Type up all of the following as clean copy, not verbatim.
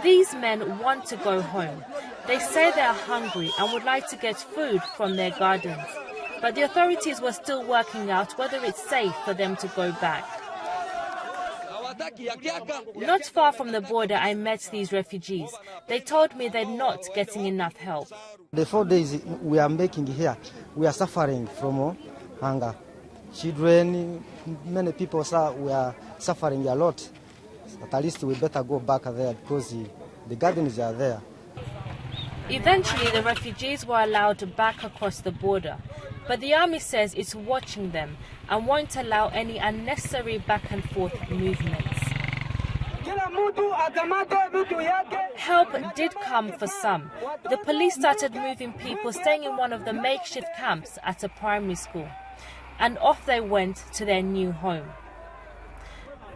These men want to go home. They say they are hungry and would like to get food from their gardens. But the authorities were still working out whether it's safe for them to go back. Not far from the border, I met these refugees. They told me they're not getting enough help. The 4 days we are making here, we are suffering from hunger. Children, many people we are suffering a lot. At least we better go back there because the gardens are there. Eventually, the refugees were allowed back across the border. But the army says it's watching them and won't allow any unnecessary back and forth movements. Help did come for some. The police started moving people staying in one of the makeshift camps at a primary school. And off they went to their new home.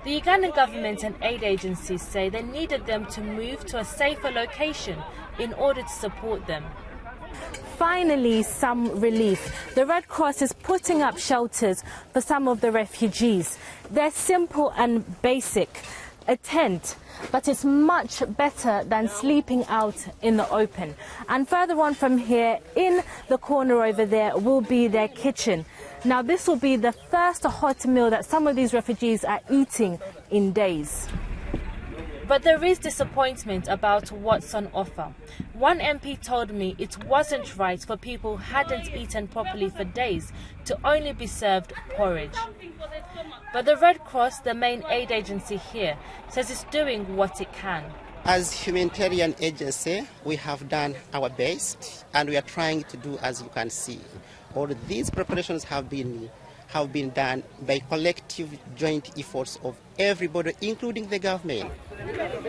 The Ugandan government and aid agencies say they needed them to move to a safer location in order to support them. Finally, some relief. The Red Cross is putting up shelters for some of the refugees. They're simple and basic. A tent, but it's much better than sleeping out in the open. And further on from here, in the corner over there, will be their kitchen. Now, this will be the first hot meal that some of these refugees are eating in days. But there is disappointment about what's on offer. One MP told me it wasn't right for people who hadn't eaten properly for days to only be served porridge. But the Red Cross, the main aid agency here, says it's doing what it can. As humanitarian agency, we have done our best and we are trying to do as you can see. All these preparations have been done by collective joint efforts of everybody, including the government.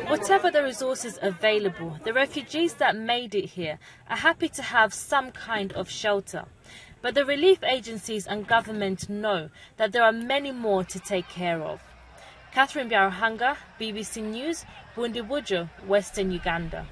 Whatever the resources available, the refugees that made it here are happy to have some kind of shelter. But the relief agencies and government know that there are many more to take care of. Catherine Biaruhanga, BBC News, Bundibujo, Western Uganda.